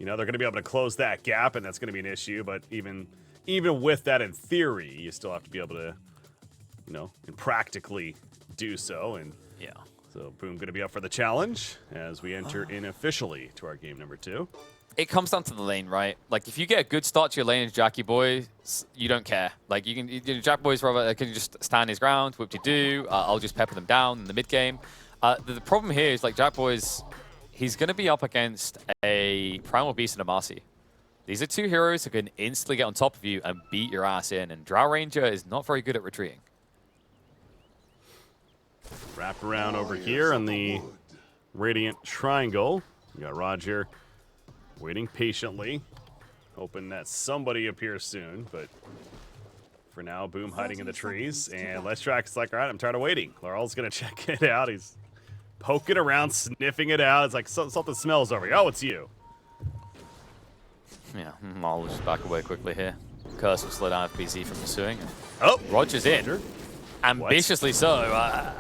you know, they're going to be able to close that gap, and that's going to be an issue. But even with that, in theory, you still have to be able to, you know, and practically do so. And Yeah. so Boom going to be up for the challenge as we enter in officially to our game number 2. It comes down to the lane, right? Like, if you get a good start to your lane as Jackie Boy, you don't care. Like, you know, Jack Boy's rather can just stand his ground, whoop-de-doo. I'll just pepper them down in the mid game. The problem here is, like, Jack Boy's, he's going to be up against a Primal Beast and a Marcy. These are two heroes who can instantly get on top of you and beat your ass in, and Drow Ranger is not very good at retreating. Wrap around over here on the Radiant Triangle. We got Roger waiting patiently, hoping that somebody appears soon, but for now, Boom hiding in the trees, and Leshrak's like, all right, I'm tired of waiting. Laurel's gonna check it out. He's poking around, sniffing it out. It's like something smells over here. Oh, it's you. Yeah, I'll just back away quickly here. Curse will slow down FPZ from pursuing. Oh, Roger's in. Roger. Ambitiously so.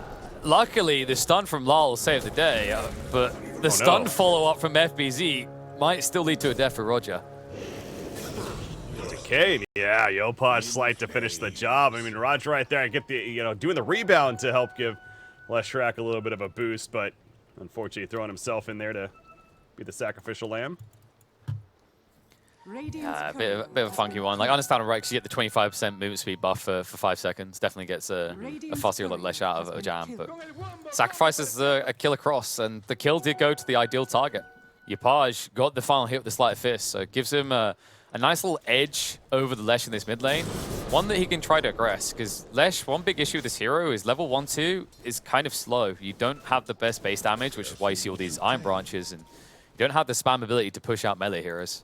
Luckily, the stun from Lal saved the day, but the stun follow-up from FBZ might still lead to a death for Roger. Decay, yeah, Yopaj slight to finish the job. I mean, Roger right there, get the, you know, doing the rebound to help give Leshrak a little bit of a boost, but unfortunately throwing himself in there to be the sacrificial lamb. A bit of a funky one. Like, understandable, right? Because you get the 25% movement speed buff for 5 seconds. Definitely gets a fussier like Lesh out of a jam. But sacrifices a kill across, and the kill did go to the ideal target. Yopaj got the final hit with the sleight of fist, so it gives him a nice little edge over the Lesh in this mid lane. One that he can try to aggress, because Lesh, one big issue with this hero is level 1-2 is kind of slow. You don't have the best base damage, which is why you see all these Iron Branches, and you don't have the spam ability to push out melee heroes.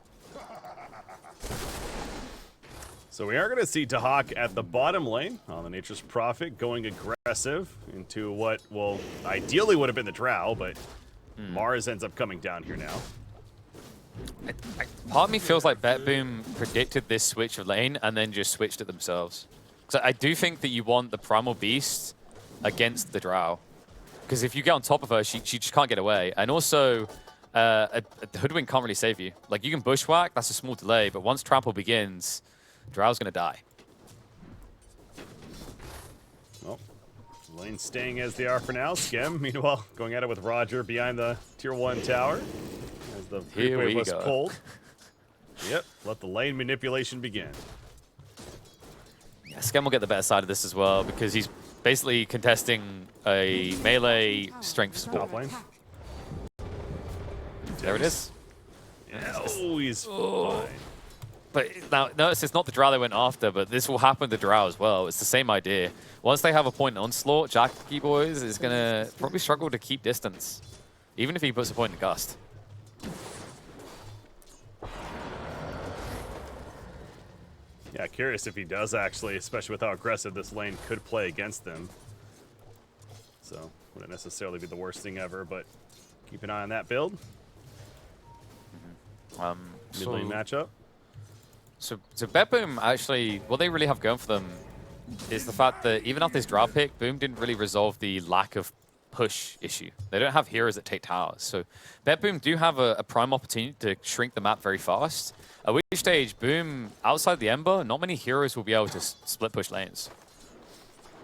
So we are going to see Dahak at the bottom lane on the Nature's Prophet going aggressive into what, well, ideally would have been the Drow, but Mars ends up coming down here now. Part of me feels like BetBoom predicted this switch of lane and then just switched it themselves. Because I do think that you want the Primal Beast against the Drow. Because if you get on top of her, she just can't get away. And also, a Hoodwink can't really save you. Like, you can Bushwhack, that's a small delay, but once Trample begins, Drow's going to die. Well, lane staying as they are for now. Skem, meanwhile, going at it with Roger behind the Tier 1 tower. As the creep wave was pulled. Yep, let the lane manipulation begin. Yeah, Skem will get the better side of this as well, because he's basically contesting a melee strength support. Top lane. There it is. Yeah, oh, he's fine. But now, notice it's not the Drow they went after, but this will happen to Drow as well. It's the same idea. Once they have a point in Onslaught, Jackie Boys is going to probably struggle to keep distance, even if he puts a point in Gust. Yeah, curious if he does actually, especially with how aggressive this lane could play against them. So, wouldn't necessarily be the worst thing ever, but keep an eye on that build. Mid lane matchup. So BetBoom actually, what they really have going for them is the fact that even after this Drow pick, Boom didn't really resolve the lack of push issue. They don't have heroes that take towers. So BetBoom do have a prime opportunity to shrink the map very fast. At which stage, Boom, outside the Ember, not many heroes will be able to split push lanes.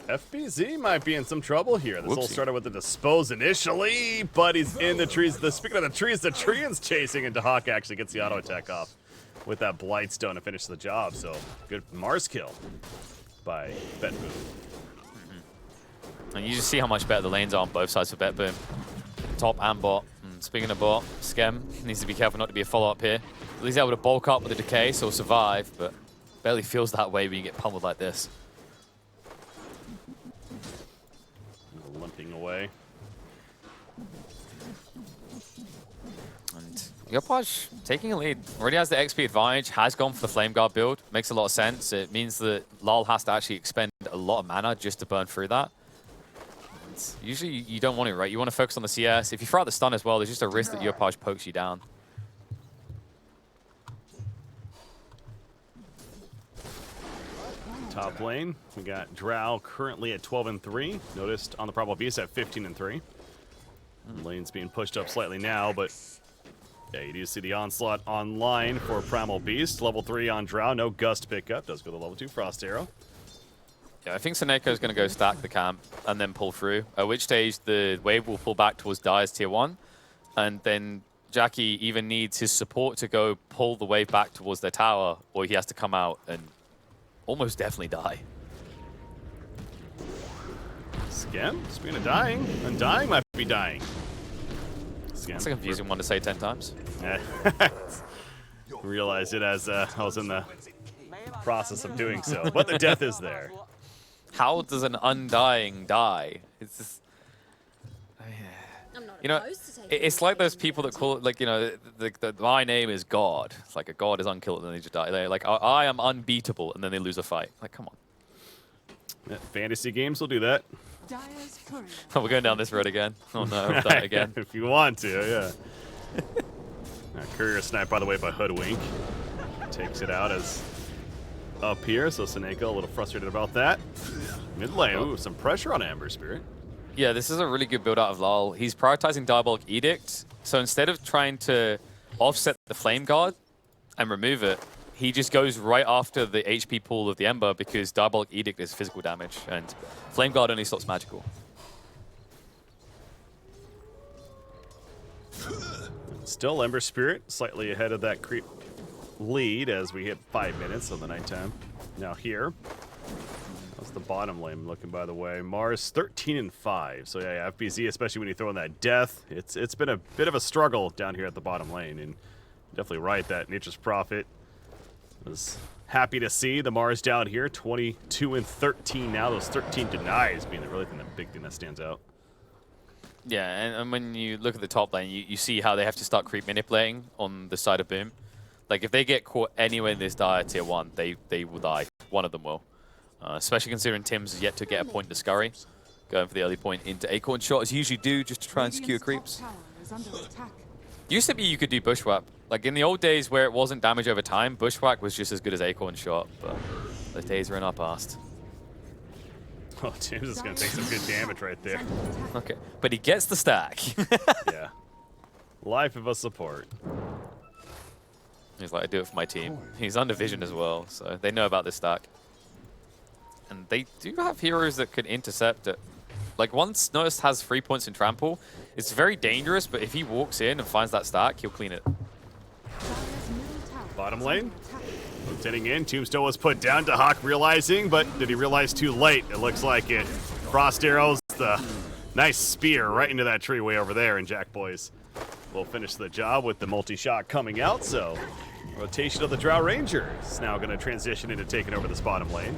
FBZ might be in some trouble here. This all started with the dispose initially, but he's in the trees. Speaking of the trees, the Treant's chasing, and Dahak actually gets the auto attack off with that Blightstone to finish the job. So good Mars kill by BetBoom. And you just see how much better the lanes are on both sides of BetBoom. Top and bot. And speaking of bot, Skem needs to be careful not to be a follow-up here. At least able to bulk up with the decay, so survive, but barely feels that way when you get pummeled like this. Limping away. And Yopaj taking a lead. Already has the XP advantage, has gone for the Flame Guard build. Makes a lot of sense. It means that Lal has to actually expend a lot of mana just to burn through that. And usually you don't want it, right? You want to focus on the CS. If you throw out the stun as well, there's just a risk that Yopaj pokes you down. Top lane, we got Drow currently at 12-3. Noticed on the Primal Beast at 15-3. Lane's being pushed up slightly now, but Yeah, you do see the onslaught online for Primal Beast. Level 3 on Drow, no Gust pickup. Does go to level 2 Frost Arrow. Yeah, I think Soniqs is going to go stack the camp and then pull through, at which stage the wave will pull back towards Dire's tier 1. And then Jackie even needs his support to go pull the wave back towards their tower, or he has to come out and almost definitely die. Skem, speaking of dying, Undying might be dying. Skem. That's a confusing one to say 10 times. Yeah. Realized it as I was in the process of doing so, but the death is there. How does an Undying die? It's just, you know, it's like those people that call it, like, you know, my name is God. It's like a God is unkillable and then they just die. They're like, I am unbeatable, and then they lose a fight. Like, come on. Yeah, fantasy games will do that. Oh, we're going down this road again. Oh no, die again. If you want to, yeah. Courier snipe, by the way, by Hoodwink. Takes it out as up here, so Soniqs a little frustrated about that. Mid lane, ooh, some pressure on Amber Spirit. Yeah, this is a really good build out of Lal. He's prioritizing Diabolic Edict, so instead of trying to offset the Flame Guard and remove it, he just goes right after the HP pool of the Ember because Diabolic Edict is physical damage, and Flame Guard only stops magical. Still Ember Spirit, slightly ahead of that creep lead as we hit 5 minutes of the nighttime. Now here, that's the bottom lane looking, by the way. Mars 13-5, so yeah, FBZ, especially when you throw in that death, it's been a bit of a struggle down here at the bottom lane, and definitely right that Nature's Prophet was happy to see the Mars down here, 22-13 now. Those 13 denies being the really big thing that stands out. Yeah, and when you look at the top lane, you see how they have to start creep manipulating on the side of Boom. Like, if they get caught anywhere in this Dire tier 1, they will die. One of them will. Especially considering Tim's has yet to get a point to scurry. Going for the early point into Acorn shot, as you usually do, just to try and secure creeps. Used to be you could do Bushwhack. Like, in the old days where it wasn't damage over time, Bushwhack was just as good as Acorn shot, but those days are in our past. Oh, Tim's is going to take some good damage right there. Okay, but he gets the stack. Yeah. Life of a support. He's like, I do it for my team. He's under vision as well, so they know about this stack. And they do have heroes that can intercept it. Like, once Nurse has 3 points in Trample, it's very dangerous, but if he walks in and finds that stack, he'll clean it. Bottom lane. Rotating in, Tombstone was put down to Hawk realizing, but did he realize too late? It looks like it. Frost Arrows, the nice spear right into that tree way over there, and Jack Boys will finish the job with the multi-shot coming out, so rotation of the Drow Rangers now going to transition into taking over this bottom lane.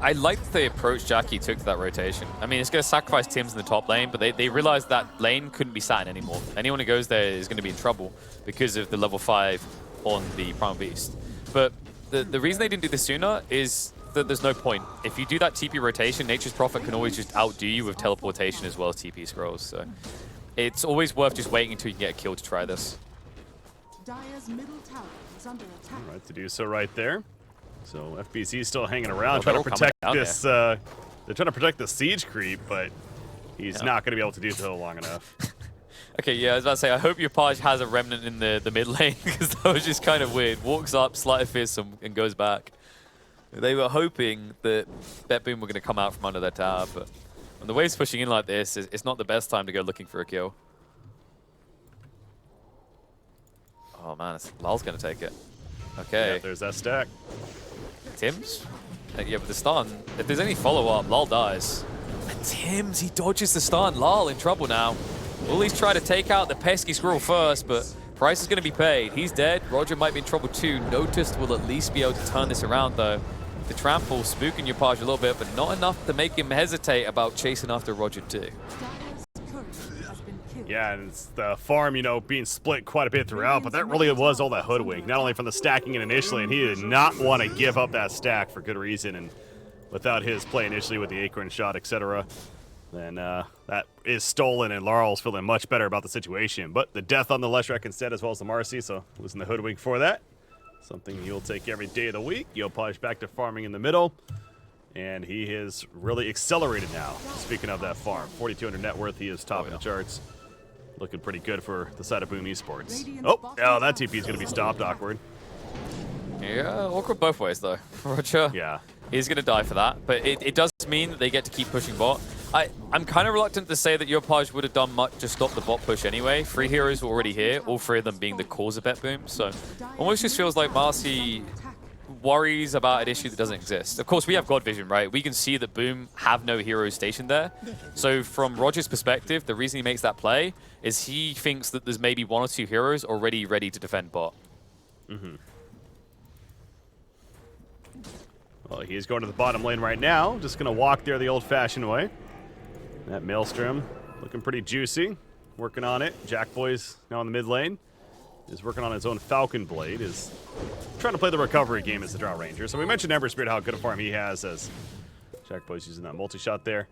I liked the approach Jackie took to that rotation. I mean, it's going to sacrifice Tim's in the top lane, but they realized that lane couldn't be sat in anymore. Anyone who goes there is going to be in trouble because of the level 5 on the Primal Beast. But the reason they didn't do this sooner is that there's no point. If you do that TP rotation, Nature's Prophet can always just outdo you with teleportation as well as TP scrolls. So it's always worth just waiting until you can get a kill to try this. Dire's middle tower is under attack. All right, to do so right there. So FBC is still hanging around, Oh, trying to protect this. there. They're trying to protect the siege creep, but he's not going to be able to do so long enough. Okay, yeah, I was about to say, I hope your Page has a remnant in the mid lane, because that was just kind of weird. Walks up, sleight of fist, and goes back. They were hoping that BetBoom were going to come out from under their tower, but when the wave's pushing in like this, it's not the best time to go looking for a kill. Oh man, Lal's going to take it. Okay. Yeah, there's that stack. Tim's? Yeah, with the stun, if there's any follow-up, Lal dies. And Tim's, he dodges the stun. Lal in trouble now. Will he try to take out the pesky squirrel first, but price is going to be paid. He's dead. Roger might be in trouble too. Noticed will at least be able to turn this around though. The trample spooking your Page a little bit, but not enough to make him hesitate about chasing after Roger too. Yeah, and it's the farm, you know, being split quite a bit throughout, but that really was all that Hoodwink. Not only from the stacking in initially, and he did not want to give up that stack for good reason, and without his play initially with the Acorn shot, etc., then that is stolen, and Laurel's feeling much better about the situation. But the death on the Leshrac instead, as well as the Marcy, so losing the Hoodwink for that. Something he'll take every day of the week. Yopaj back to farming in the middle. And he is really accelerated now. Speaking of that farm, 4,200 net worth, he is top of the charts. looking pretty good for the side of BetBoom Esports. Oh, that TP is going to be stopped. Awkward. Yeah, awkward both ways, though. Roger. Yeah. He's going to die for that. But it does mean that they get to keep pushing bot. I'm kind of reluctant to say that your Page would have done much to stop the bot push anyway. 3 heroes were already here, all 3 of them being the cause of BetBoom. So almost just feels like Marcy worries about an issue that doesn't exist. Of course, we have God vision, right? We can see that Boom have no heroes stationed there. So from Roger's perspective, the reason he makes that play is he thinks that there's maybe 1 or 2 heroes already ready to defend bot. Well, he's going to the bottom lane right now. Just going to walk there the old-fashioned way. That Maelstrom looking pretty juicy. Working on it. Jackboy's now in the mid lane. Is working on his own Falcon Blade. Is trying to play the recovery game as the Drow Ranger. So we mentioned Ember Spirit, how good a farm he has as Jackboy's using that multi-shot there.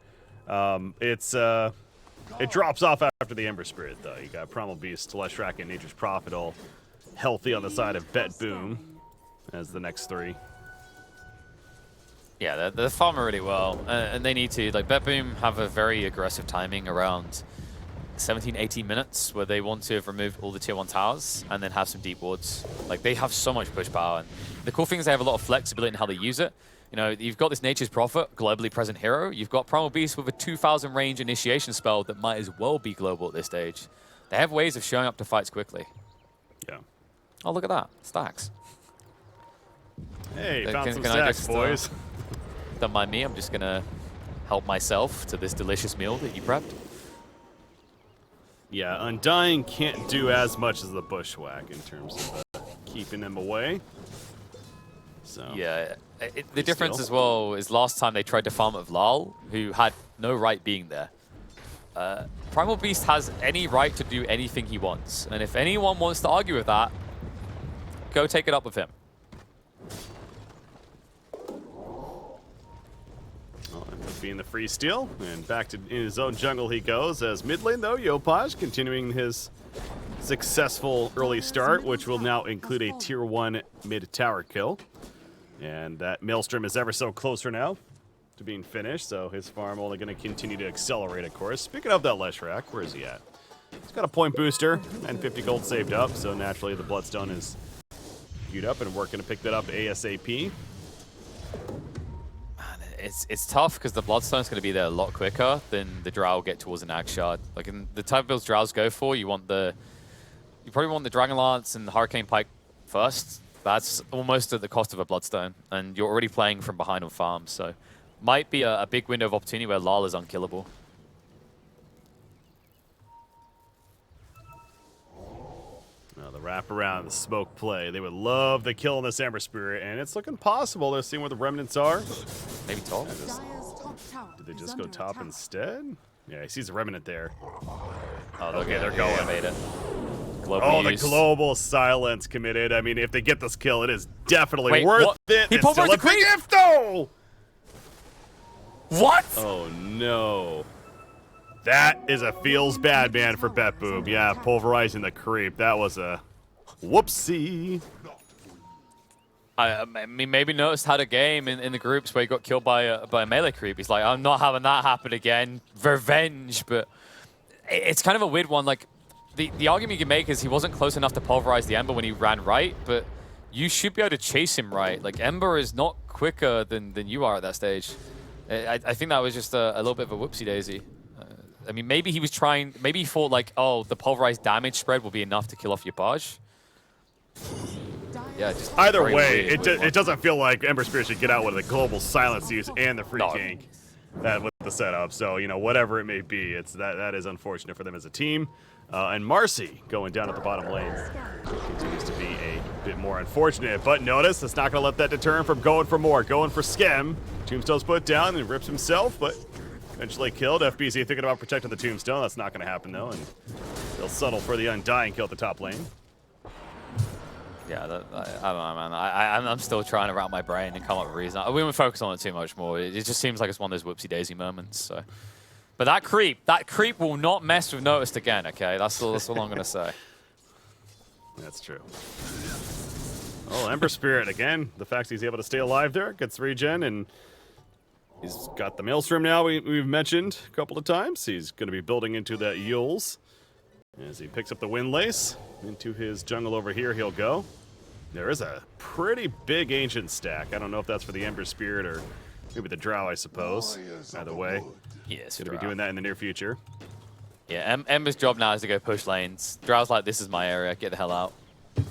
It drops off after the Ember Spirit, though. You got Primal Beast, Leshrac, and Nature's Prophet all healthy on the side of BetBoom as the next 3. Yeah, they're farming really well, and they need to. Like, BetBoom have a very aggressive timing around 17, 18 minutes where they want to have removed all the tier 1 towers and then have some deep wards. Like, they have so much push power. And the cool thing is they have a lot of flexibility in how they use it. You know, you've got this Nature's Prophet, globally present hero. You've got Primal Beast with a 2,000 range initiation spell that might as well be global at this stage. They have ways of showing up to fights quickly. Yeah. Oh, look at that. Stacks. Hey, found some stacks, boys. Don't mind me, I'm just gonna help myself to this delicious meal that you prepped. Yeah, Undying can't do as much as the Bushwhack in terms of keeping them away. So yeah, the difference as well is last time they tried to farm with Lal, who had no right being there. Primal Beast has any right to do anything he wants, and if anyone wants to argue with that, go take it up with him. Being the free steal, and back to in his own jungle he goes. As mid lane though, Yopaj continuing his successful early start, which will now include a tier 1 mid tower kill. And that Maelstrom is ever so closer now to being finished, so his farm only going to continue to accelerate, of course. Speaking of that Leshrac, where is he at? He's got a point booster and 50 gold saved up, so naturally the Bloodstone is queued up and we're going to pick that up ASAP. It's tough because the Bloodstone's going to be there a lot quicker than the Drow get towards an Ag Shard. Like in the type of builds Drows go for, you probably want the Dragon Lance and the Hurricane Pike first. That's almost at the cost of a Bloodstone, and you're already playing from behind on farm, so might be a big window of opportunity where Lal is unkillable. The wraparound, the smoke play. They would love the kill on this Ember Spirit, and it's looking possible. They're seeing where the remnants are. Maybe top? Did they just go top instead? Yeah, he sees a remnant there. Oh, okay, they're going. Yeah. Made it. Global use. The global silence committed. I mean, if they get this kill, it is definitely worth it. He pulled the creep! though! What? Oh, no. That is a feels bad man for BetBoom. Yeah, pulverizing the creep. That was a whoopsie. I mean, maybe noticed had a game in the groups where he got killed by a melee creep. He's like, I'm not having that happen again. Revenge. But it's kind of a weird one. Like, the argument you can make is he wasn't close enough to pulverize the Ember when he ran right, but you should be able to chase him right. Like, Ember is not quicker than you are at that stage. I think that was just a little bit of a whoopsie-daisy. I mean, maybe he was trying, maybe he thought like, oh, the pulverized damage spread will be enough to kill off your Page. Yeah, just either way, it doesn't feel like Ember Spirit should get out with the global silence use and the free gank with the setup. So, you know, whatever it may be, that is unfortunate for them as a team. And Marcy going down at the bottom lane continues to be a bit more unfortunate. But notice, it's not going to let that deter him from going for more, going for Skem. Tombstone's put down and rips himself, but eventually killed. FBZ thinking about protecting the Tombstone. That's not going to happen, though, and they'll settle for the Undying kill at the top lane. Yeah, I don't know, man. I'm still trying to wrap my brain and come up with a reason. We won't focus on it too much more. It just seems like it's one of those whoopsie-daisy moments. So, but that creep will not mess with Noticed again, okay? That's all I'm going to say. That's true. Oh, Ember Spirit, again, the fact he's able to stay alive there, gets regen, and he's got the Maelstrom now, we've mentioned a couple of times. He's going to be building into that Yules. As he picks up the wind lace into his jungle over here, he'll go. There is a pretty big ancient stack. I don't know if that's for the Ember Spirit or maybe the Drow, I suppose. Either way, Yes, going to be doing that in the near future. Yeah, Ember's job now is to go push lanes. Drow's like, this is my area, get the hell out.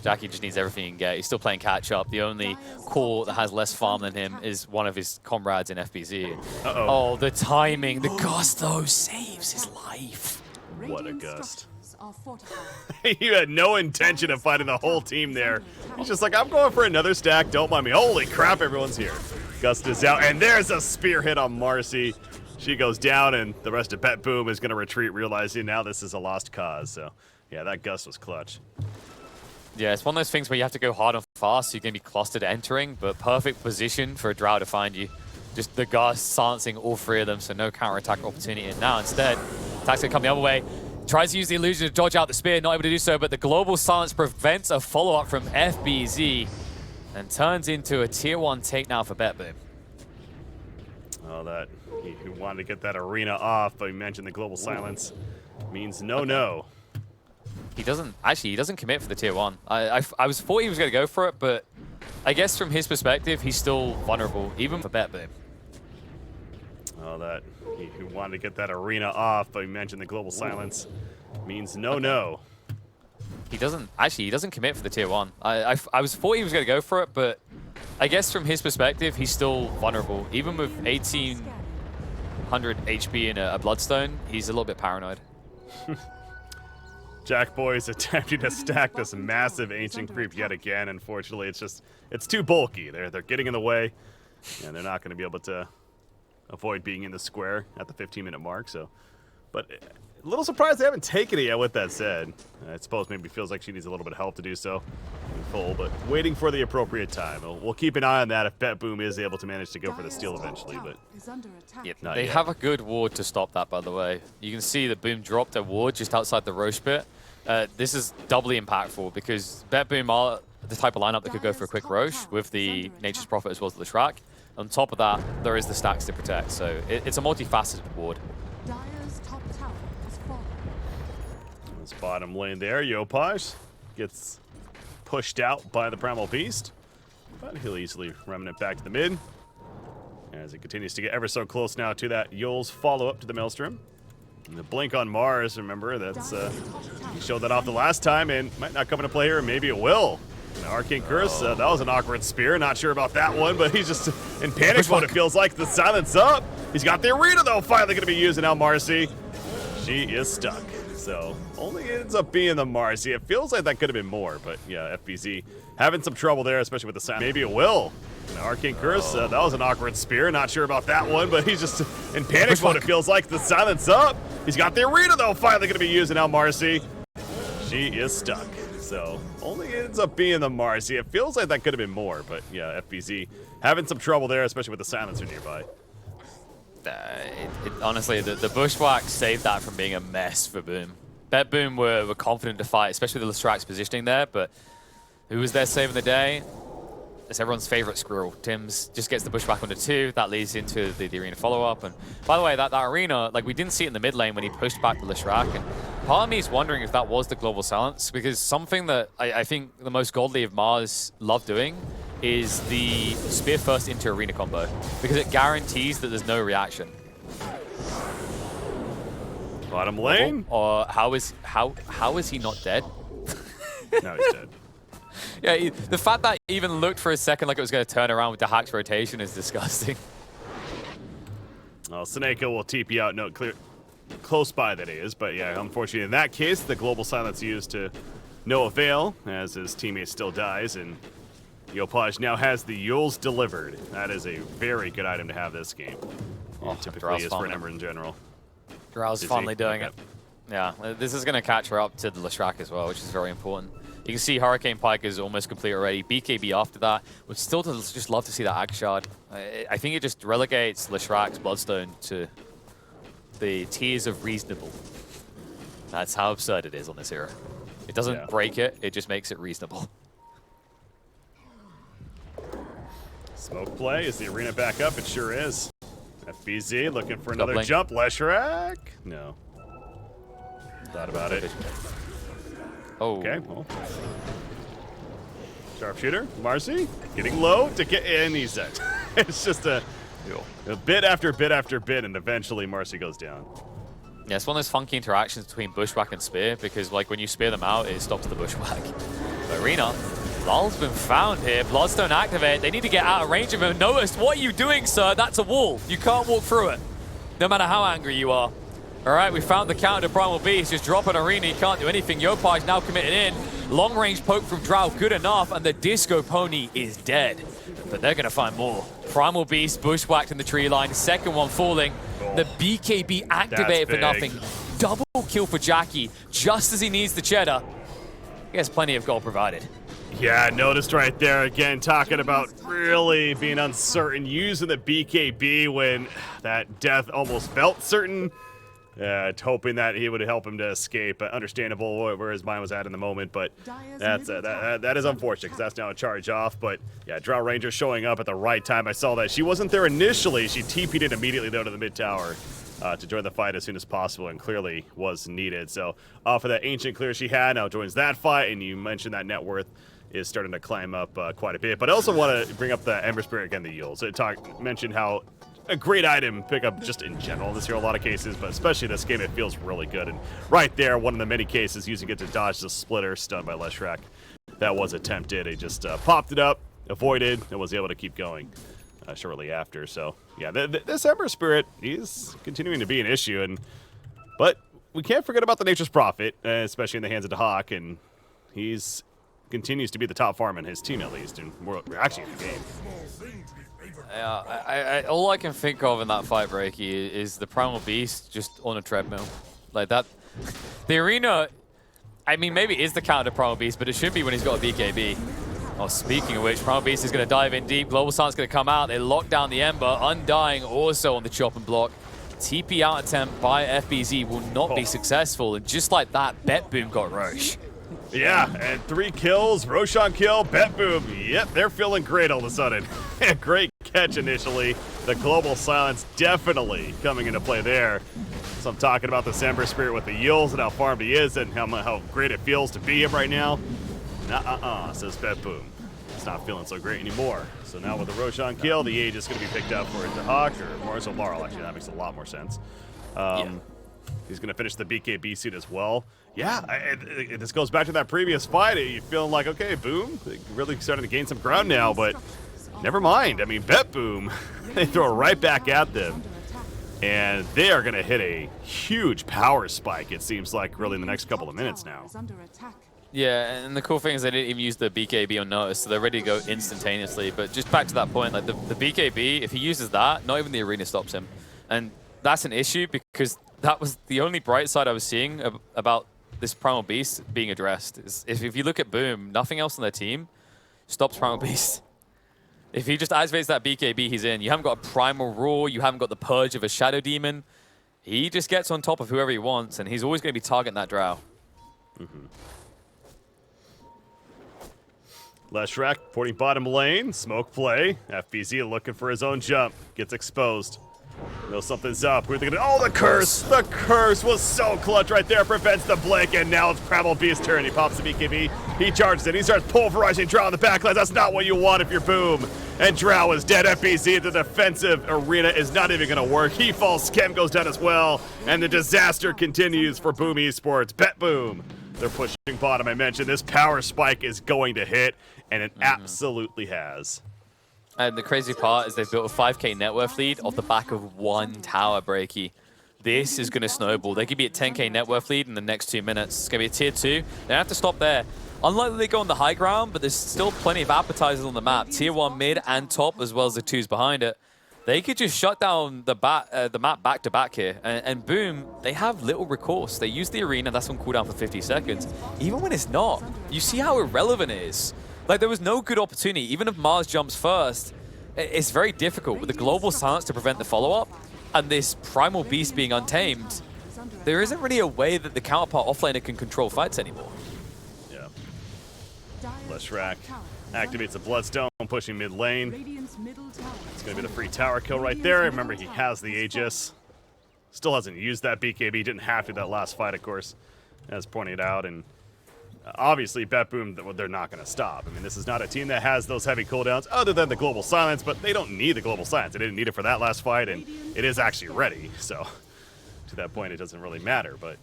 Jackie just needs everything he can get. He's still playing catch up. The only core that has less farm than him is one of his comrades in FBZ. Uh-oh. Oh, the timing. The gust, though, saves his life. What a gust. Are fortified. He had no intention of fighting the whole team there. He's just like, I'm going for another stack, don't mind me. Holy crap, everyone's here. Gust is out, and there's a spear hit on Marcy. She goes down, and the rest of BetBoom is going to retreat, realizing now this is a lost cause. So, yeah, that Gust was clutch. Yeah, it's one of those things where you have to go hard and fast, so you're going to be clustered entering, but perfect position for a Drow to find you. Just the Gust silencing all three of them, so no counterattack opportunity. And now instead, attack's going to come the other way. Tries to use the illusion to dodge out the spear, not able to do so, but the global silence prevents a follow-up from FBZ and turns into a tier 1 take now for BetBoom. Oh, that he wanted to get that arena off, but he mentioned the global silence means no. He doesn't commit for the tier 1. I thought he was going to go for it, but I guess from his perspective, he's still vulnerable, even for BetBoom. Oh, that he wanted to get that arena off, but he mentioned the global silence means no. He doesn't commit for the tier 1. I thought he was going to go for it, but I guess from his perspective, he's still vulnerable. Even with 1800 HP in a Bloodstone, he's a little bit paranoid. Jack Boy's attempting to stack this massive ancient creep yet again. Unfortunately, it's too bulky. They're getting in the way, and they're not going to be able to avoid being in the square at the 15-minute mark. So, but a little surprised they haven't taken it yet. With that said, I suppose maybe feels like she needs a little bit of help to do so in full, but waiting for the appropriate time. We'll keep an eye on that if BetBoom is able to manage to go for the steal eventually. But yep, they have a good ward to stop that, by the way. You can see that Boom dropped a ward just outside the Roche pit. This is doubly impactful because BetBoom are the type of lineup that could go for a quick Roche with the Nature's Prophet as well as the Leshrac. On top of that, there is the stacks to protect, so it's a multifaceted ward. Dire's top tower has fallen. This bottom lane there, Yopaj gets pushed out by the Primal Beast, but he'll easily remnant back to the mid as it continues to get ever so close now to that Yoel's follow-up to the Maelstrom. And the blink on Mars, remember, that's he showed that off the last time and might not come into play here, and maybe it will. An Arcane Curse, that was an awkward spear. Not sure about that one, but he's just in panic mode, it feels like. The silence up. He's got the arena, though, finally going to be using now Marcy. She is stuck. So, only ends up being the Marcy. It feels like that could have been more, but yeah, FBZ having some trouble there, especially with the silence. Maybe it will. An Arcane Curse, that was an awkward spear. Not sure about that one, but he's just in panic mode, it feels like. The silence up. He's got the arena, though, finally going to be using now Marcy. She is stuck. So, only ends up being the Marcy. It feels like that could have been more, but yeah, FBZ having some trouble there, especially with the silencer nearby. Honestly, the Bushwhack saved that from being a mess for Boom. BetBoom were confident to fight, especially the Lestrac's positioning there, but who was there saving the day? It's everyone's favorite squirrel. Tim's just gets the Bushwhack onto 2. That leads into the arena follow-up. And by the way, that arena, like, we didn't see it in the mid lane when he pushed back the Leshrac. And part of me is wondering if that was the global silence, because something that I think the most godly of Mars love doing is the spear first into arena combo, because it guarantees that there's no reaction. Bottom lane? Or how is he not dead? No, he's dead. Yeah, the fact that he even looked for a second like it was going to turn around with the Hack's rotation is disgusting. Well, Soniqs will TP out, no clear, close by that is, but yeah, unfortunately in that case, the global silence used to no avail, as his teammate still dies, and Yopaj now has the Yoel's delivered. That is a very good item to have this game. Typically is for an Ember in general. Drow's finally doing it. Yeah, this is going to catch her up to the Leshrac as well, which is very important. You can see Hurricane Pike is almost complete already. BKB after that. Would still just love to see that Ag Shard. I think it just relegates Leshrac's Bloodstone to the tiers of reasonable. That's how absurd it is on this hero. It doesn't break it, it just makes it reasonable. Smoke play, is the arena back up? It sure is. FBZ looking for another jump. Leshrac? No. Thought about it. Oh. Okay, well. Sharpshooter, Marcy, getting low to get in. He's dead. It's just a bit after bit after bit, and eventually Marcy goes down. Yeah, it's one of those funky interactions between Bushwhack and Spear, because like when you spear them out, it stops the Bushwhack. But Arena, Lol's been found here. Bloodstone activate. They need to get out of range of him. Noticed, what are you doing, sir? That's a wall. You can't walk through it, no matter how angry you are. All right, we found the counter to Primal Beast. Just drop an Arena, he can't do anything. Yopai's now committed in. Long range poke from Drow, good enough, and the Disco Pony is dead. But they're gonna find more. Primal Beast bushwhacked in the tree line, second one falling. The BKB activated for nothing. Double kill for Jackie, just as he needs the cheddar. He has plenty of gold provided. Yeah, noticed right there again, talking about really being uncertain, using the BKB when that death almost felt certain. Hoping that he would help him to escape. Understandable where his mind was at in the moment, but that's that is unfortunate because that's now a charge off. But yeah, Drow Ranger showing up at the right time. I saw that she wasn't there initially. She TP'd in immediately though to the mid tower to join the fight as soon as possible, and clearly was needed. So off of that ancient clear she had, now joins that fight. And you mentioned that net worth is starting to climb up quite a bit. But I also want to bring up the Ember Spirit again, the Yule. So mentioned how a great item pickup just in general this year, a lot of cases, but especially this game, it feels really good. And right there, one of the many cases using it to dodge the splitter, stunned by Leshrac. That was attempted. He just popped it up, avoided, and was able to keep going shortly after. So yeah, this Ember Spirit is continuing to be an issue, but we can't forget about the Nature's Prophet, especially in the hands of the Hawk, and he's continues to be the top farm in his team at least, and we're actually in the game. Yeah, all I can think of in that fight, Breaky, is the Primal Beast just on a treadmill. Like that. The Arena, I mean, maybe it is the counter to Primal Beast, but it should be when he's got a BKB. Oh, speaking of which, Primal Beast is going to dive in deep. Global Silence going to come out. They lock down the Ember. Undying also on the chop and block. TP out attempt by FBZ will not be successful. And just like that, BetBoom got Roche. Yeah, and 3 kills, Roshan kill, BetBoom. Yep, they're feeling great all of a sudden. Great catch initially. The Global Silence definitely coming into play there. So I'm talking about the Ember Spirit with the Yules and how farmed he is and how great it feels to be him right now. Says BetBoom. It's not feeling so great anymore. So now with the Roshan kill, the age is going to be picked up for the Hawk, or more so Laurel, actually. That makes a lot more sense. He's going to finish the BKB suit as well. Yeah, this goes back to that previous fight. You're feeling like, okay, Boom, really starting to gain some ground now, but never mind. I mean, BetBoom, they throw right back at them, and they are going to hit a huge power spike, it seems like, really in the next couple of minutes now. Yeah, and the cool thing is they didn't even use the BKB on notice, so they're ready to go instantaneously. But just back to that point, like the BKB, if he uses that, not even the Arena stops him. And that's an issue because that was the only bright side I was seeing about this Primal Beast being addressed. Is if you look at Boom, nothing else on their team stops Primal Beast. If he just activates that BKB, he's in. You haven't got a Primal Roar, you haven't got the Purge of a Shadow Demon. He just gets on top of whoever he wants, and he's always going to be targeting that Drow. Leshrac porting bottom lane, smoke play. FBZ looking for his own jump, gets exposed. Knows something's up. Who are they gonna? Oh, the curse! The curse was so clutch right there. Prevents the blink, and now it's Primal Beast's turn. He pops the BKB. He charges it. He starts pulverizing Drow in the backline. That's not what you want if you're Boom. And Drow is dead. FBZ, the defensive Arena is not even gonna work. He falls. Skem goes down as well, and the disaster continues for Boom Esports. BetBoom. They're pushing bottom. I mentioned this power spike is going to hit, and it absolutely has. And the crazy part is they've built a 5k net worth lead off the back of one tower, Breaky. This is going to snowball. They could be at 10k net worth lead in the next 2 minutes. It's going to be a tier 2. They don't have to stop there. Unlikely they go on the high ground, but there's still plenty of appetizers on the map. Tier 1 mid and top, as well as the 2s behind it. They could just shut down the map back to back here. And Boom, they have little recourse. They use the Arena, that's on cooldown for 50 seconds. Even when it's not, you see how irrelevant it is. Like, there was no good opportunity. Even if Mars jumps first, it's very difficult with the Global Silence to prevent the follow-up and this Primal Beast being untamed. There isn't really a way that the counterpart offlaner can control fights anymore. Yeah. Leshrac activates the Bloodstone, pushing mid lane. It's going to be the free tower kill right there. Remember, he has the Aegis. Still hasn't used that BKB. Didn't have to that last fight, of course. as pointed out, and obviously BetBoom, they're not going to stop. I mean, this is not a team that has those heavy cooldowns other than the global silence, but they don't need the global silence. They didn't need it for that last fight, and it is actually ready. So to that point, it doesn't really matter, but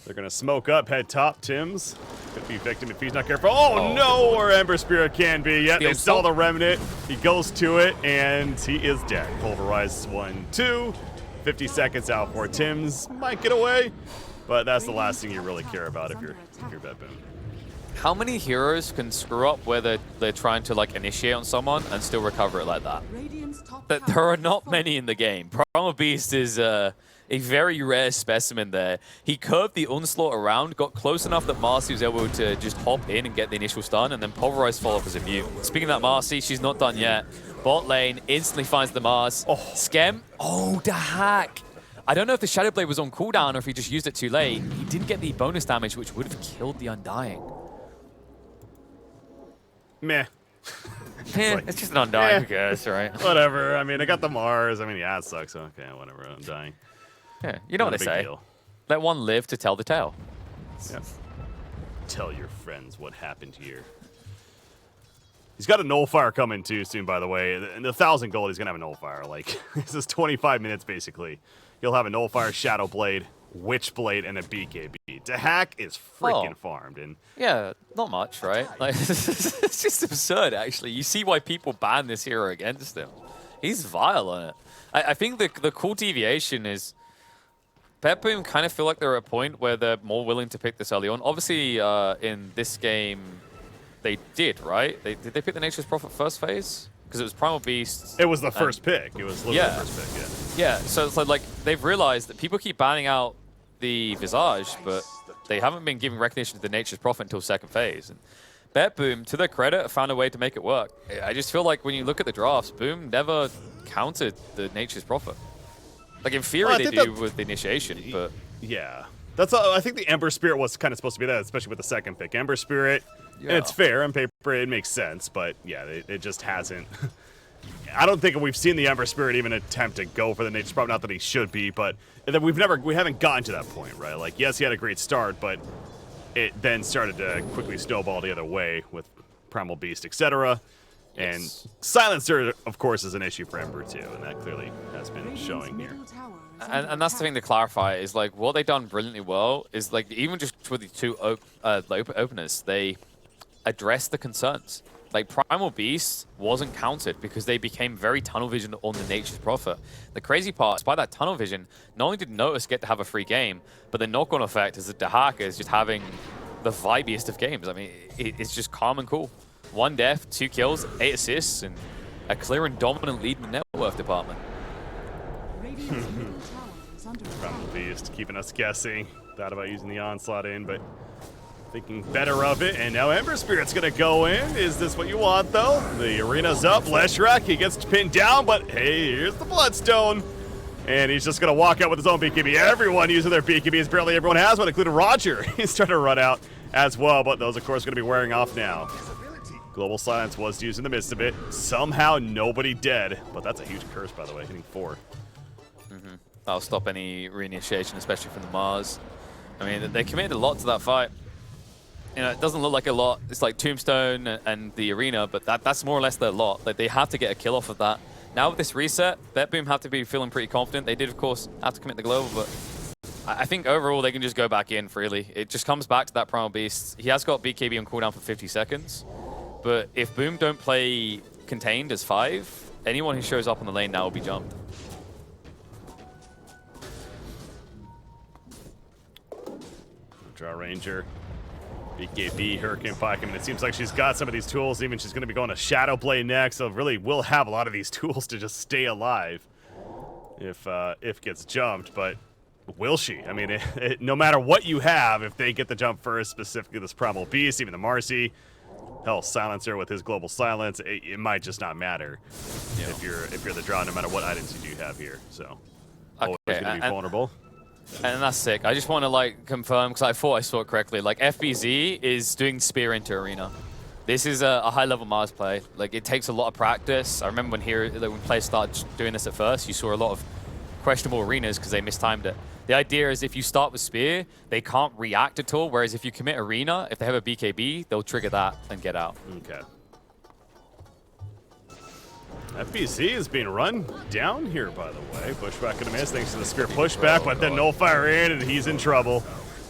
they're going to smoke up, head top. Tims could be victim if he's not careful. Oh, no, or Ember Spirit can be. Yet they saw the Remnant. He goes to it, and he is dead. Pulverized 1-2. 50 seconds out for Tims. Might get away, but that's the last thing you really care about if you're BetBoom. How many heroes can screw up where they're trying to like initiate on someone and still recover it like that? But there are not many in the game. Primal Beast is a very rare specimen there. He curved the onslaught around, got close enough that Marcy was able to just hop in and get the initial stun, and then Pulverize follow-up as a mute. Speaking of that Marcy, she's not done yet. Bot lane instantly finds the Mars. Oh. Skem. Oh, the hack. I don't know if the Shadow Blade was on cooldown or if he just used it too late. He didn't get the bonus damage, which would have killed the Undying. Meh. It's just an Undying, who cares, right? Whatever. I mean, I got the Mars. I mean, yeah, it sucks. Okay, whatever. I'm dying. Yeah, you know what they say. Deal. Let one live to tell the tale. Yep. Tell your friends what happened here. He's got a Nullfire coming too soon, by the way. In the 1,000 gold, he's going to have a Nullfire. Like, this is 25 minutes, basically. He'll have a Nullfire, Shadow Blade, Witch Blade, and a BKB. To hack is freaking farmed. And yeah, not much, right? Like, it's just absurd, actually. You see why people ban this hero against him. He's vile on it. I think the cool deviation is BetBoom kind of feel like they're at a point where they're more willing to pick this early on. Obviously, in this game, they did, right? Did they pick the Nature's Prophet first phase? Because it was Primal Beast. It was the first pick. It was literally the first pick, yeah. So it's like they've realized that people keep banning out the Visage, but they haven't been giving recognition to the Nature's Prophet until second phase. And BetBoom, to their credit, found a way to make it work. I just feel like when you look at the drafts, Boom never countered the Nature's Prophet. Like, in theory, they do with the initiation, but... Yeah. I think the Ember Spirit was kind of supposed to be that, especially with the second pick. Ember Spirit, and it's fair. On paper, it makes sense, but yeah, it just hasn't... I don't think we've seen the Ember Spirit even attempt to go for the Nature's Prophet. Not that he should be, but we haven't gotten to that point, right? Like, yes, he had a great start, but it then started to quickly snowball the other way with Primal Beast, etc. And Silencer, of course, is an issue for Ember too, and that clearly has been showing here. And that's the thing to clarify, is like what they've done brilliantly well is like even just with the two openers, they addressed the concerns. Like Primal Beast wasn't countered because they became very tunnel vision on the Nature's Prophet. The crazy part is by that tunnel vision, not only did Notice get to have a free game, but the knock-on effect is that Dahaka is just having the vibiest of games. I mean, it's just calm and cool. 1 death, 2 kills, 8 assists, and a clear and dominant lead in the net worth department. Primal Beast keeping us guessing. Thought about using the onslaught in, but thinking better of it. And now Ember Spirit's gonna go in. Is this what you want, though? The arena's up. Leshrac, he gets pinned down, but hey, here's the Bloodstone. And he's just gonna walk out with his own BKB. Everyone using their BKBs. Barely everyone has one, including Roger. He's starting to run out as well, but those, of course, gonna be wearing off now. Global Silence was used in the midst of it. Somehow nobody dead, but that's a huge curse, by the way, hitting 4. That'll stop any reinitiation, especially from the Mars. I mean, they committed a lot to that fight. You know, it doesn't look like a lot. It's like Tombstone and the arena, but that's more or less their lot. Like, they have to get a kill off of that. Now with this reset, BetBoom have to be feeling pretty confident. They did, of course, have to commit the global, but I think overall they can just go back in freely. It just comes back to that Primal Beast. He has got BKB on cooldown for 50 seconds, but if Boom don't play contained as 5, anyone who shows up on the lane now will be jumped. Draw Ranger, BKB, Hurricane Pike. I mean, it seems like she's got some of these tools. Even she's going to be going to Shadow Blade next, so really will have a lot of these tools to just stay alive if gets jumped. But will she? I mean, no matter what you have, if they get the jump first, specifically this Primal Beast, even the Marcy, hell, Silencer with his Global Silence, it might just not matter if you're the draw, no matter what items you do have here. So always going to be vulnerable. And that's sick. I just want to like confirm, because I thought I saw it correctly. Like FBZ is doing Spear into Arena. This is a high-level Mars play. Like it takes a lot of practice. I remember when players started doing this at first, you saw a lot of questionable arenas because they mistimed it. The idea is if you start with Spear, they can't react at all, whereas if you commit Arena, if they have a BKB, they'll trigger that and get out. Okay. FBC is being run down here, by the way. Pushback gonna miss thanks to the Spear pushback, but then Nullfire in, and he's in trouble.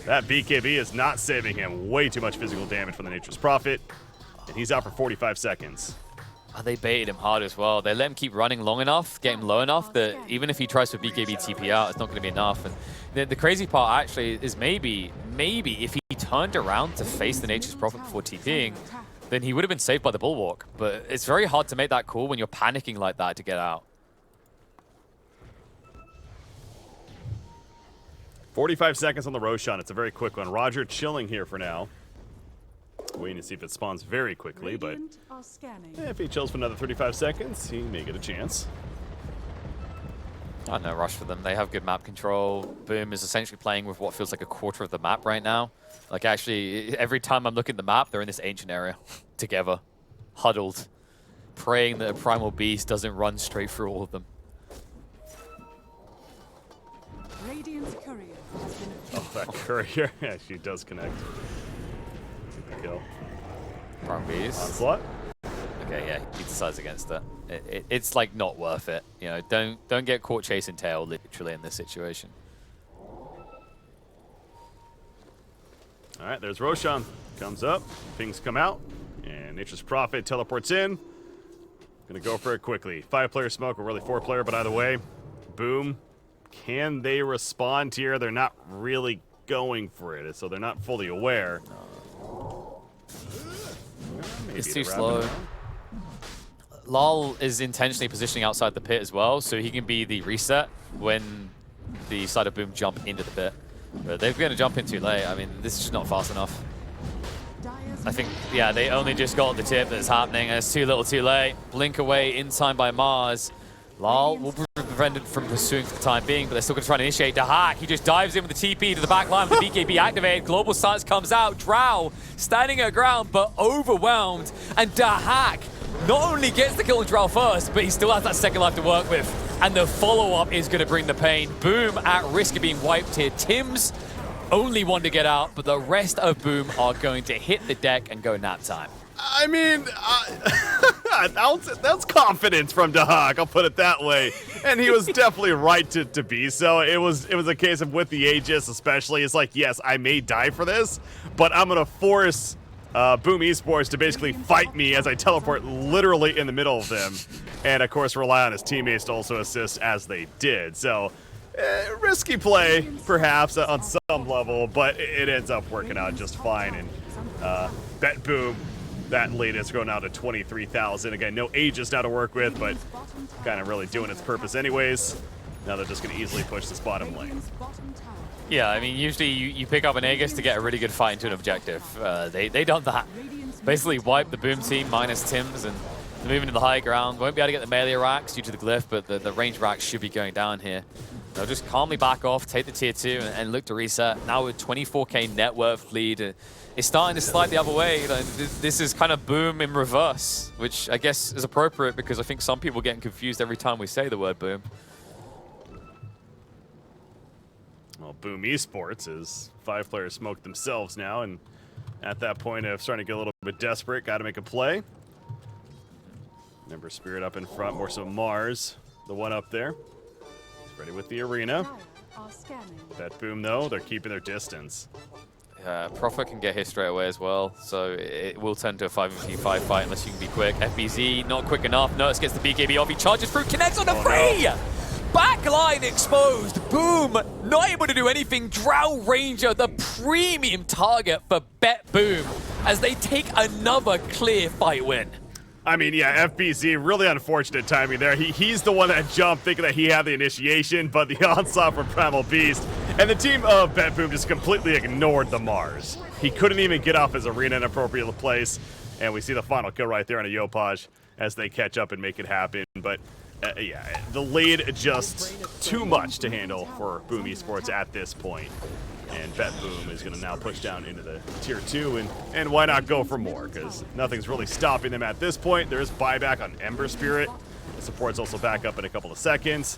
That BKB is not saving him. Way too much physical damage from the Nature's Prophet, and he's out for 45 seconds. They baited him hard as well. They let him keep running long enough, get him low enough that even if he tries to BKB TP out, it's not going to be enough. And the crazy part actually is maybe if he turned around to face the Nature's Prophet before TPing, then he would have been saved by the Bulwark. But it's very hard to make that call when you're panicking like that to get out. 45 seconds on the Roshan. It's a very quick one. Roger chilling here for now. Waiting to see if it spawns very quickly, but if he chills for another 35 seconds, he may get a chance. No rush for them. They have good map control. Boom is essentially playing with what feels like a quarter of the map right now. Like actually, every time I'm looking at the map, they're in this ancient area together, huddled, praying that a primal beast doesn't run straight through all of them. Radiant's courier has been Oh, that courier. Yeah, she does connect. Take the kill. Primal beast. Onslaught. Okay, yeah, he decides against it. It's like not worth it. You know, don't get caught chasing tail literally in this situation. All right, there's Roshan. Comes up, pings come out, and Nature's Prophet teleports in. Gonna go for it quickly. 5-player smoke, or really 4-player, but either way, boom. Can they respond here? They're not really going for it, so they're not fully aware. It's too slow. Lal is intentionally positioning outside the pit as well, so he can be the reset when the side of Boom jump into the pit. But they're going to jump in too late. I mean, this is just not fast enough. I think, yeah, they only just got the tip that's happening, and it's too little too late. Blink away in time by Mars. Lal will be prevented from pursuing for the time being, but they're still going to try to initiate Dahak. He just dives in with the TP to the back line with the BKB activated. Global Silence comes out. Drow standing her ground, but overwhelmed. And Dahak not only gets the kill on Drow first, but he still has that second life to work with. And the follow-up is going to bring the pain. Boom at risk of being wiped here. Tim's only one to get out, but the rest of Boom are going to hit the deck and go nap time. I mean, that's confidence from Dahak, I'll put it that way. And he was definitely right to be so. It was a case of with the Aegis especially, it's like, yes, I may die for this, but I'm going to force BetBoom Esports to basically fight me as I teleport literally in the middle of them. And, of course, rely on his teammates to also assist as they did. So, risky play, perhaps, on some level, but it ends up working out just fine. And BetBoom, that lead is going out to 23,000. Again, no Aegis now to work with, but kind of really doing its purpose anyways. Now they're just going to easily push this bottom lane. Yeah, I mean, usually you pick up an Aegis to get a really good fight into an objective. They done that. Basically wipe the Boom team minus Tim's and moving to the high ground. Won't be able to get the melee racks due to the glyph, but the range racks should be going down here. They'll just calmly back off, take the tier 2, and look to reset. Now with 24k net worth lead, it's starting to slide the other way. You know, this is kind of Boom in reverse, which I guess is appropriate because I think some people are getting confused every time we say the word Boom. Well, BetBoom Esports is 5-player smoke themselves now, and at that point of starting to get a little bit desperate, got to make a play. Remember Spirit up in front, more so Mars, the one up there. He's ready with the arena. BetBoom, though, they're keeping their distance. Prophet can get hit straight away as well, so it will turn to a 5v5 fight unless you can be quick. FBZ, not quick enough. Nurse gets the BKB off, he charges through, connects on a free! No. Backline exposed. Boom, not able to do anything. Drow Ranger, the premium target for BetBoom as they take another clear fight win. I mean, yeah, FBZ, really unfortunate timing there. He's the one that jumped thinking that he had the initiation, but the onslaught from Primal Beast. And the team of BetBoom just completely ignored the Mars. He couldn't even get off his arena in an appropriate place. And we see the final kill right there on a Yopaj as they catch up and make it happen. But yeah, the lead just too much to handle for BetBoom Esports at this point. And BetBoom is going to now push down into the tier 2, and why not go for more? Because nothing's really stopping them at this point. There is buyback on Ember Spirit. The support's also back up in a couple of seconds.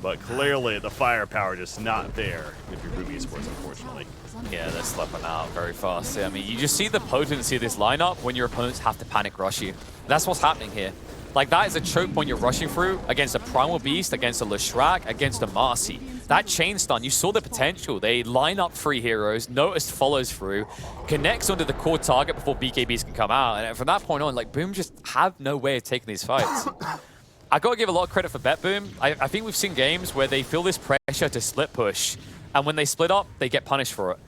But clearly, the firepower just not there if you're BetBoom Esports, unfortunately. Yeah, they're slipping out very fast. I mean, you just see the potency of this lineup when your opponents have to panic rush you. That's what's happening here. Like, that is a choke point you're rushing through against a Primal Beast, against a Leshrac, against a Marcy. That chain stun, you saw the potential. They line up 3 heroes, Noticed follows through, connects onto the core target before BKBs can come out. And from that point on, like, Boom just have no way of taking these fights. I gotta give a lot of credit for BetBoom. I think we've seen games where they feel this pressure to split push, and when they split up, they get punished for it.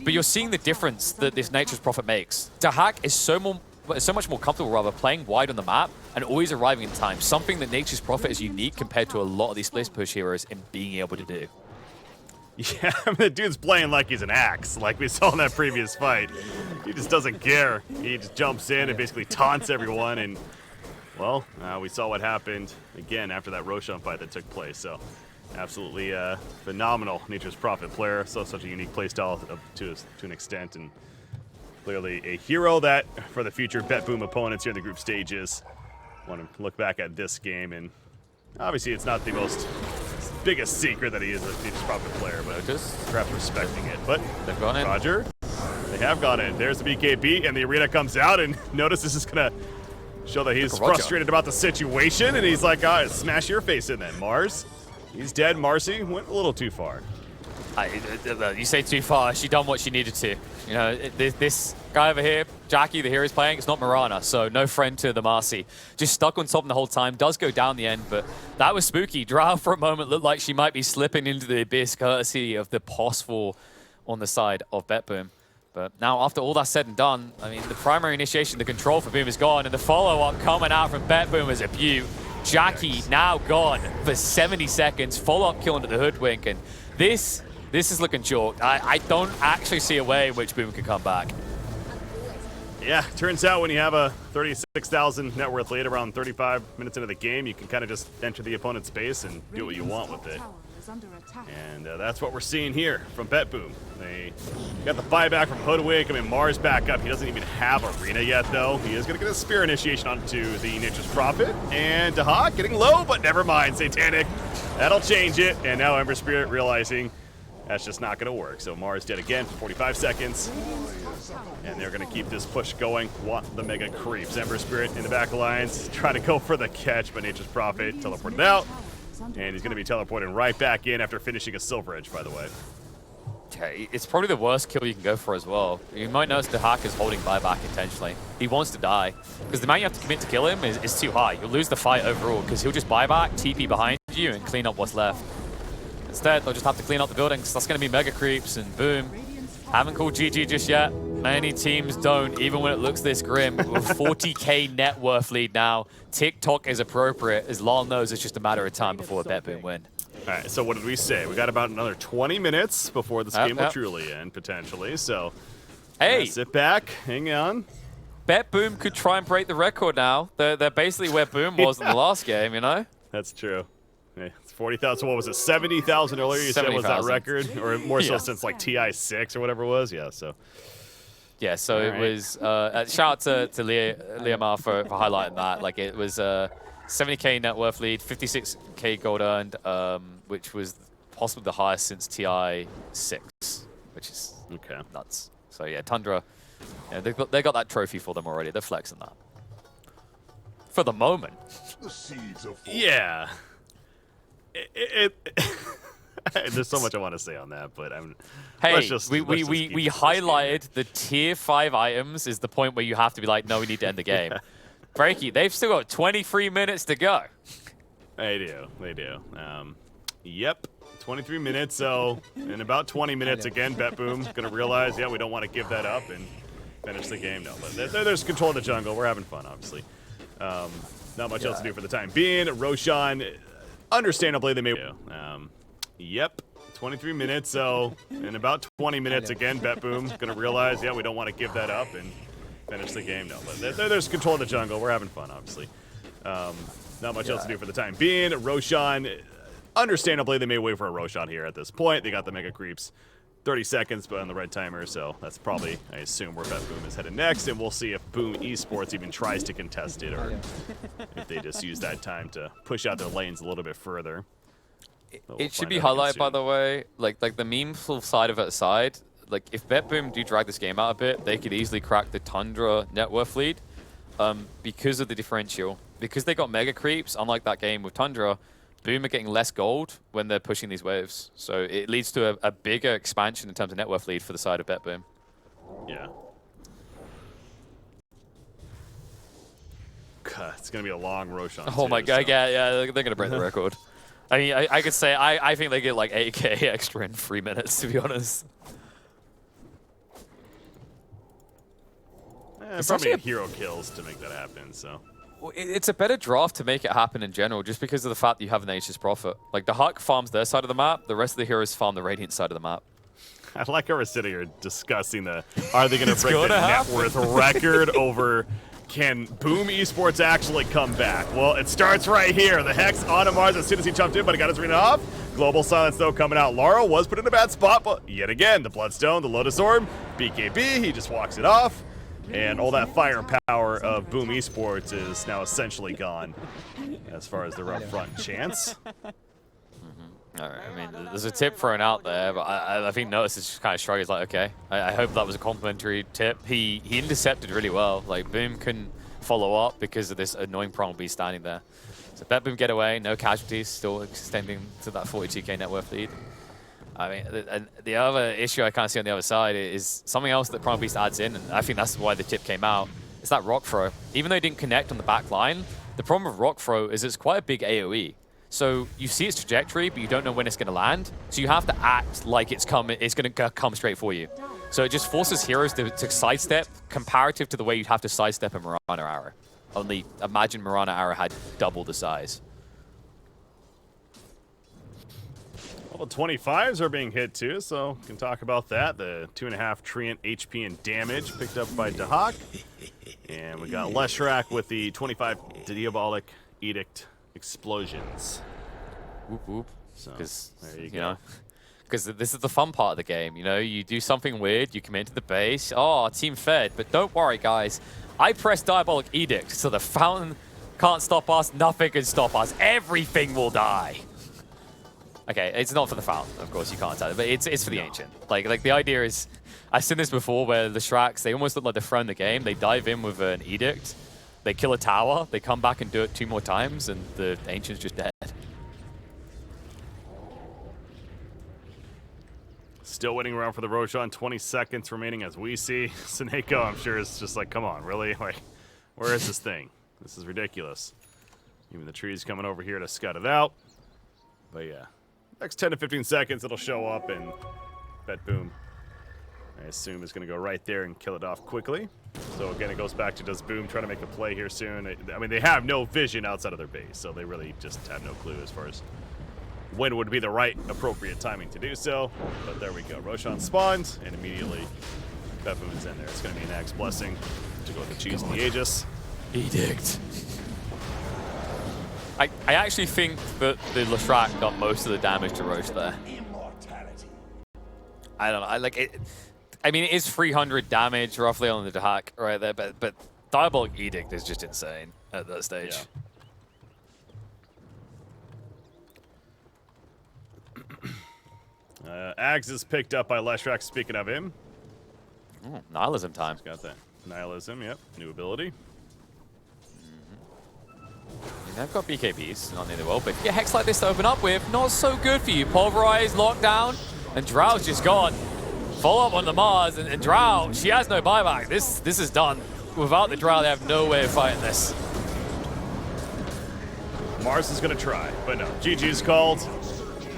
But you're seeing the difference that this Nature's Prophet makes. Dahak is so much more comfortable, playing wide on the map and always arriving in time. Something that Nature's Prophet is unique compared to a lot of these split push heroes in being able to do. Yeah, I mean, the dude's playing like he's an axe, like we saw in that previous fight. He just doesn't care. He just jumps in and basically taunts everyone, and well, we saw what happened again after that Roshan fight that took place. So, absolutely phenomenal Nature's Prophet player. So such a unique playstyle to an extent, and clearly a hero that for the future BetBoom opponents here in the group stages want to look back at this game. And obviously, it's not the biggest secret that he is a Nature's Prophet player, but just perhaps respecting it. But they've gone in. Roger, they have gone in. There's the BKB, and the arena comes out, and notice this is gonna show that he's frustrated about the situation, and he's like, smash your face in then, Mars. He's dead. Marcy went a little too far. You say too far. She done what she needed to. You know, this guy over here, Jackie, the hero he's playing, it's not Mirana, so no friend to the Marcy. Just stuck on top the whole time. Does go down the end, but that was spooky. Drow for a moment looked like she might be slipping into the abyss courtesy of the possible on the side of BetBoom. But now, after all that's said and done, I mean, the primary initiation, the control for Boom is gone, and the follow-up coming out from BetBoom is a beaut. Jackie now gone for 70 seconds, follow-up kill into the Hoodwink, and this is looking chalked. I don't actually see a way in which Boom can come back. Yeah, turns out when you have a 36,000 net worth lead around 35 minutes into the game, you can kind of just enter the opponent's space and do what you want with it. And that's what we're seeing here from BetBoom. They got the buyback from Hoodwink. I mean, Mars back up. He doesn't even have Arena yet, though. He is going to get a Spear initiation onto the Nature's Prophet. And Dahak getting low, but never mind. Satanic. That'll change it. And now Ember Spirit realizing that's just not going to work. So Mars dead again for 45 seconds. And they're going to keep this push going. Want the mega creeps. Ember Spirit in the back lines. Trying to go for the catch, but Nature's Prophet teleported out. And he's going to be teleporting right back in after finishing a Silver Edge, by the way. Okay, it's probably the worst kill you can go for as well. You might notice Dahak is holding buyback intentionally. He wants to die. Because the amount you have to commit to kill him is too high. You'll lose the fight overall because he'll just buyback, TP behind you, and clean up what's left. Instead, they'll just have to clean up the buildings. That's going to be mega creeps, and boom. Haven't called GG just yet. Many teams don't, even when it looks this grim. With 40k net worth lead now. TikTok is appropriate, as Lal knows it's just a matter of time before a BetBoom win. All right, so what did we say? We got about another 20 minutes before this game will truly end, potentially. So, hey, sit back, hang on. BetBoom could try and break the record now. They're basically where Boom was in the last game, you know? That's true. Hey, it's 40,000. What was it? 70,000 earlier. You said was that record, or more so since like TI6 or whatever it was. Yeah. So. Yeah. So it was. Shout out to Liamar for highlighting that. Like it was 70k net worth lead, 56k gold earned, which was possibly the highest since TI6, which is nuts. So yeah, Tundra. Yeah, they got that trophy for them already. They're flexing that. For the moment. Yeah. There's so much I want to say on that, but hey, we highlighted the tier 5 items is the point where you have to be like, no, we need to end the game. Breaky, they've still got 23 minutes to go. They do. Yep, 23 minutes. So in about 20 minutes again, BetBoom gonna realize, yeah, we don't want to give that up and finish the game. No, but there's control of the jungle. We're having fun, obviously. Not much else to do for the time being. Roshan. Understandably, they may. Yep, 23 minutes. So in about 20 minutes again, BetBoom gonna realize, yeah, we don't want to give that up and finish the game. No, but there's control of the jungle. We're having fun, obviously. Not much else to do for the time being. Roshan. Understandably, they may wait for a Roshan here at this point. They got the mega creeps. 30 seconds, but on the red timer, so that's probably, I assume, where BetBoom is headed next, and we'll see if BetBoom Esports even tries to contest it, or if they just use that time to push out their lanes a little bit further. It should be highlighted, by the way, like the memeful side of it aside, like if BetBoom do drag this game out a bit, they could easily crack the Tundra net worth lead because of the differential. Because they got mega creeps, unlike that game with Tundra, Boom are getting less gold when they're pushing these waves. So it leads to a bigger expansion in terms of net worth lead for the side of BetBoom. Yeah. God, it's going to be a long Roshan. Oh my god, so. yeah, they're going to break the record. I mean, I could say, I think they get like 8k extra in 3 minutes, to be honest. Probably hero kills to make that happen, so. Well, it's a better draft to make it happen in general, just because of the fact that you have an Nature's Prophet. Like, the Huck farms their side of the map, the rest of the heroes farm the Radiant side of the map. I like how we're sitting here discussing are they going to break the net worth record over can Boom Esports actually come back? Well, it starts right here. The Hex on Mars as soon as he jumped in, but he got his arena off. Global Silence, though, coming out. Laurel was put in a bad spot, but yet again, the Bloodstone, the Lotus Orb, BKB, he just walks it off. And all that fire and power of Boom Esports is now essentially gone as far as their upfront chance. All right, I mean, there's a tip thrown out there, but I think Notice is just kind of shrugging. He's like, okay, I hope that was a complimentary tip. He intercepted really well. Like, Boom couldn't follow up because of this annoying Prong Beast standing there. So BetBoom get away, no casualties, still extending to that 42k net worth lead. I mean, the other issue I kind of see on the other side is something else that Prong Beast adds in, and I think that's why the tip came out. It's that Rock Throw. Even though he didn't connect on the back line, the problem with Rock Throw is it's quite a big AoE. So you see its trajectory, but you don't know when it's going to land. So you have to act like it's going to come straight for you. So it just forces heroes to sidestep comparative to the way you'd have to sidestep a Mirana Arrow. Only imagine Mirana Arrow had double the size. Well, the 25s are being hit too, so we can talk about that. The 2.5 Treant HP and damage picked up by Dahak. And we got Leshrac with the 25 Diabolic Edict explosions. Whoop whoop. So Because there you go. Because this is the fun part of the game. You know, you do something weird, you come into the base. Oh, team fed. But don't worry, guys. I press Diabolic Edict, so the fountain can't stop us. Nothing can stop us. Everything will die. Okay, it's not for the fountain, of course. You can't tell it, but it's for the ancient. Like the idea is, I've seen this before where the Shraks, they almost look like they're throwing the game. They dive in with an edict, they kill a tower, they come back and do it 2 more times, and the ancient's just dead. Still waiting around for the Roshan. 20 seconds remaining as we see. Seneko, I'm sure, is just like, come on, really? Like, where is this thing? This is ridiculous. Even the tree's coming over here to scout it out. But yeah, next 10 to 15 seconds, it'll show up, and BetBoom, I assume, is going to go right there and kill it off quickly. So again, it goes back to, does Boom try to make a play here soon? I mean, they have no vision outside of their base, so they really just have no clue as far as when would be the right, appropriate timing to do so. But there we go. Roshan spawns, and immediately BetBoom is in there. It's going to be an Axe Blessing to go with the cheese and the Aegis. Edict. I actually think that the Leshrac got most of the damage to Roche there. I don't know. I mean, it is 300 damage roughly on the Dahak right there, but Diabolic Edict is just insane at that stage. Yeah. Ags is picked up by Leshrac, speaking of him. Ooh, Nihilism time. He's got that. Nihilism, yep. New ability. They've got BKBs, not near the world, but if you get Hex like this to open up with, not so good for you. Pulverize, lockdown, and Drow's just gone. Follow up on the Mars, and Drow, she has no buyback. This is done. Without the Drow, they have no way of fighting this. Mars is going to try, but no. GG's called.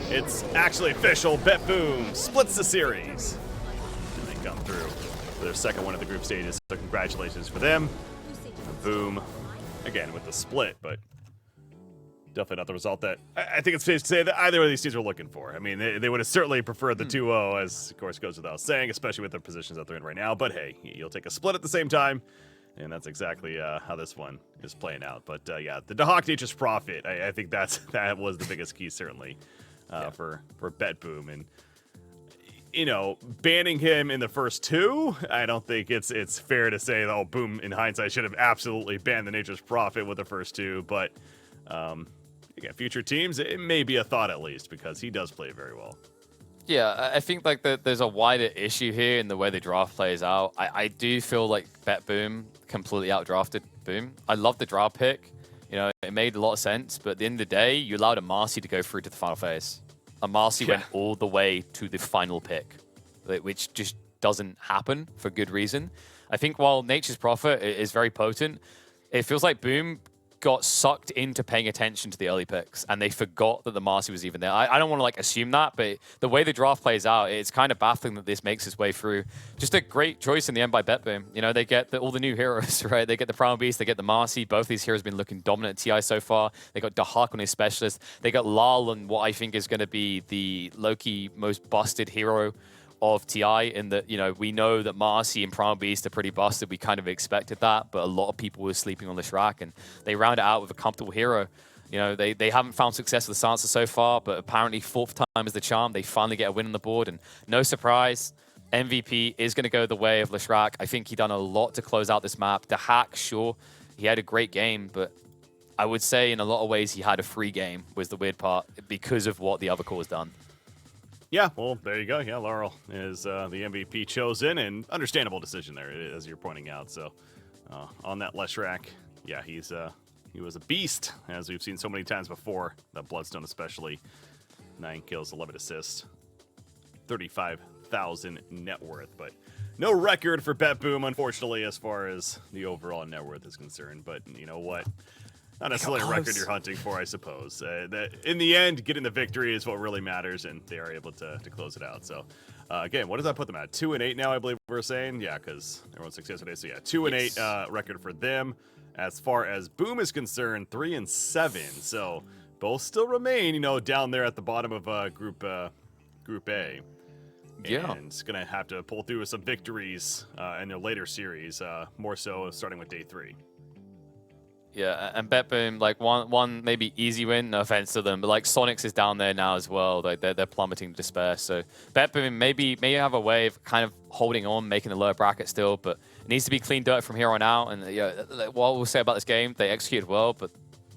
It's actually official. BetBoom splits the series. And they come through for their second one of the group stages, so congratulations for them. Boom, again, with the split, but definitely not the result that I think it's safe to say that either of these teams were looking for. I mean, they would have certainly preferred the 2-0, as of course goes without saying, especially with the positions that they're in right now. But hey, you'll take a split at the same time, and that's exactly how this one is playing out. But yeah, the Dahak Nature's Prophet, I think that was the biggest key, certainly, for BetBoom. And you know, banning him in the first 2, I don't think it's fair to say, oh, Boom, in hindsight, should have absolutely banned the Nature's Prophet with the first 2. But Again, future teams, it may be a thought at least, because he does play very well. Yeah, I think like there's a wider issue here in the way the draft plays out. I do feel like BetBoom completely outdrafted Boom. I love the draft pick. You know, it made a lot of sense, but at the end of the day, you allowed a Marcy to go through to the final phase. A Marcy went all the way to the final pick, which just doesn't happen for good reason. I think while Nature's Prophet is very potent, it feels like Boom got sucked into paying attention to the early picks, and they forgot that the Marcy was even there. I don't want to like assume that, but the way the draft plays out, it's kind of baffling that this makes its way through. Just a great choice in the end by BetBoom. You know, they get all the new heroes, right? They get the Primal Beast, they get the Marcy. Both these heroes have been looking dominant at TI so far. They got Dahak on his specialist. They got Lal on what I think is going to be the Loki most busted hero of TI, in that, you know, we know that Marcy and Primal Beast are pretty busted. We kind of expected that, but a lot of people were sleeping on Leshrac, and they round it out with a comfortable hero. You know, they haven't found success with the Sansa so far, but apparently fourth time is the charm. They finally get a win on the board, and no surprise, MVP is going to go the way of Leshrac. I think he done a lot to close out this map. The hack, sure, he had a great game, but I would say in a lot of ways he had a free game, was the weird part, because of what the other core has done. Yeah, well, there you go. Yeah, Laurel is the MVP chosen, and understandable decision there, as you're pointing out. So, on that Leshrac, yeah, he was a beast, as we've seen so many times before. That Bloodstone especially. 9 kills, 11 assists, 35,000 net worth. But no record for BetBoom, unfortunately, as far as the overall net worth is concerned. But you know what? Not necessarily a record you're hunting for, I suppose. In the end, getting the victory is what really matters, and they are able to close it out. So, again, what does that put them at? 2-8 now, I believe we're saying. Yeah, because everyone 6 yesterday. So, yeah, 2-8 record for them. As far as Boom is concerned, 3-7. So, both still remain, you know, down there at the bottom of Group A. Yeah. And it's going to have to pull through with some victories in their later series, more so starting with day 3. Yeah, and BetBoom, like one maybe easy win, no offense to them, but like Soniqs is down there now as well. Like they're plummeting to despair. So BetBoom maybe have a way of kind of holding on, making the lower bracket still, but it needs to be clean dirt from here on out. And yeah, what we'll say about this game, they executed well, but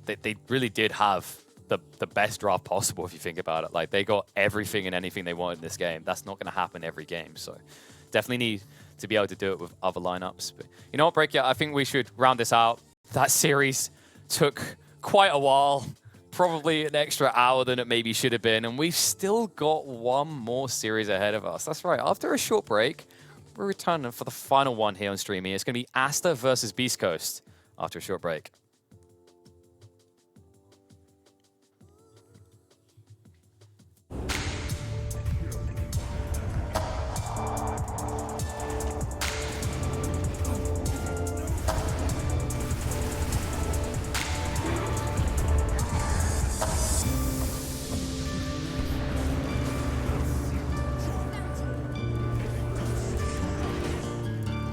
they really did have the best draft possible if you think about it. Like they got everything and anything they wanted in this game. That's not going to happen every game. So definitely need to be able to do it with other lineups. But you know what, Break? Yeah, I think we should round this out. That series took quite a while, probably an extra hour than it maybe should have been, and we've still got one more series ahead of us. That's right, after a short break, we're returning for the final one here on streaming. It's going to be Aster versus beastcoast after a short break.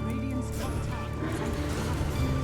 Radiant's top tower is under attack.